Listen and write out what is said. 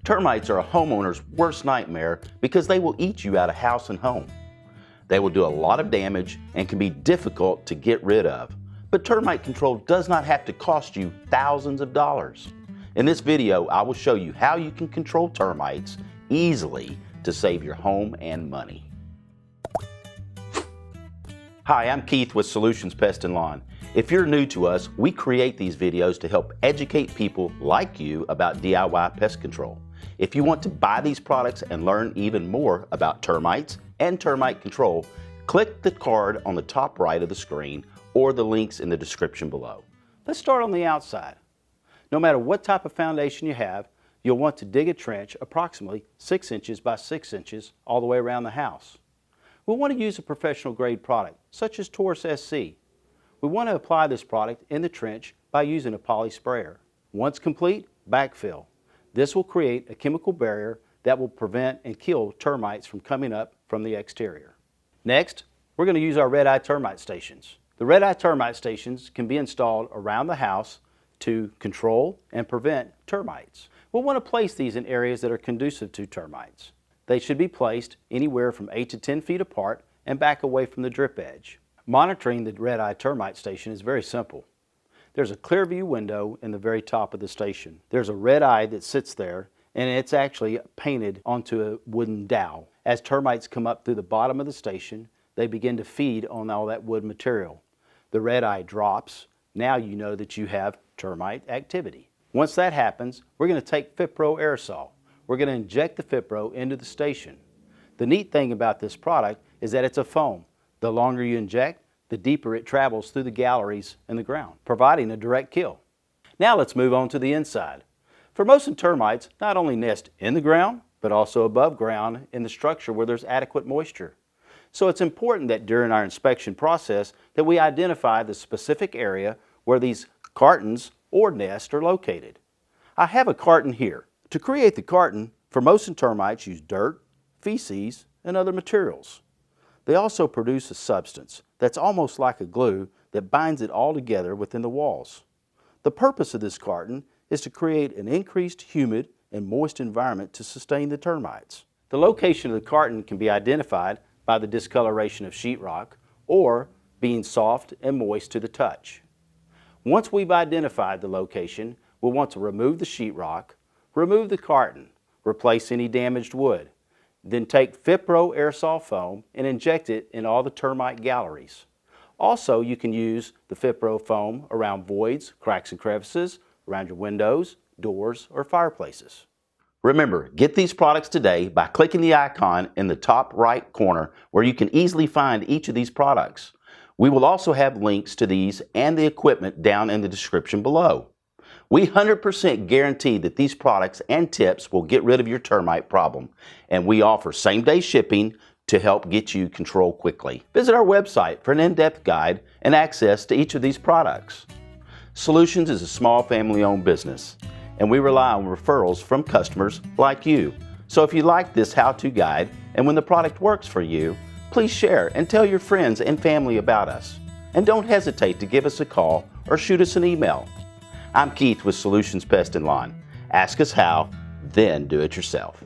Termites are a homeowner's worst nightmare because they will eat you out of house and home. They will do a lot of damage and can be difficult to get rid of. But termite control does not have to cost you thousands of dollars. In this video, I will show you how you can control termites easily to save your home and money. Hi, I'm Keith with Solutions Pest and Lawn. If you're new to us, we create these videos to help educate people like you about DIY pest control. If you want to buy these products and learn even more about termites and termite control, click the card on the top right of the screen or the links in the description below. Let's start on the outside. No matter what type of foundation you have, you'll want to dig a trench approximately 6 inches by 6 inches all the way around the house. We'll want to use a professional grade product such as Taurus SC. We want to apply this product in the trench by using a poly sprayer. Once complete, backfill. This will create a chemical barrier that will prevent and kill termites from coming up from the exterior. Next, we're going to use our Red Eye Termite Stations. The Red Eye Termite Stations can be installed around the house to control and prevent termites. We'll want to place these in areas that are conducive to termites. They should be placed anywhere from 8 to 10 feet apart and back away from the drip edge. Monitoring the Red Eye Termite Station is very simple. There's a clear view window in the very top of the station. There's a red eye that sits there, and it's actually painted onto a wooden dowel. As termites come up through the bottom of the station, they begin to feed on all that wood material. The red eye drops. Now you know that you have termite activity. Once that happens, we're going to take Fipro aerosol. We're going to inject the Fipro into the station. The neat thing about this product is that it's a foam. The longer you inject, the deeper it travels through the galleries in the ground, providing a direct kill. Now let's move on to the inside. Formosan termites not only nest in the ground, but also above ground in the structure where there's adequate moisture. So it's important that during our inspection process that we identify the specific area where these cartons or nests are located. I have a carton here. To create the carton, Formosan termites use dirt, feces, and other materials. They also produce a substance that's almost like a glue that binds it all together within the walls. The purpose of this carton is to create an increased humid and moist environment to sustain the termites. The location of the carton can be identified by the discoloration of sheetrock or being soft and moist to the touch. Once we've identified the location, we'll want to remove the sheetrock, remove the carton, replace any damaged wood. Then take Fipro aerosol foam and inject it in all the termite galleries. Also, you can use the Fipro foam around voids, cracks and crevices, around your windows, doors, or fireplaces. Remember, get these products today by clicking the icon in the top right corner where you can easily find each of these products. We will also have links to these and the equipment down in the description below. We 100% guarantee that these products and tips will get rid of your termite problem, and we offer same-day shipping to help get you control quickly. Visit our website for an in-depth guide and access to each of these products. Solutions is a small family-owned business, and we rely on referrals from customers like you. So if you like this how-to guide and when the product works for you, please share and tell your friends and family about us. And don't hesitate to give us a call or shoot us an email. I'm Keith with Solutions Pest and Lawn. Ask us how, then do it yourself.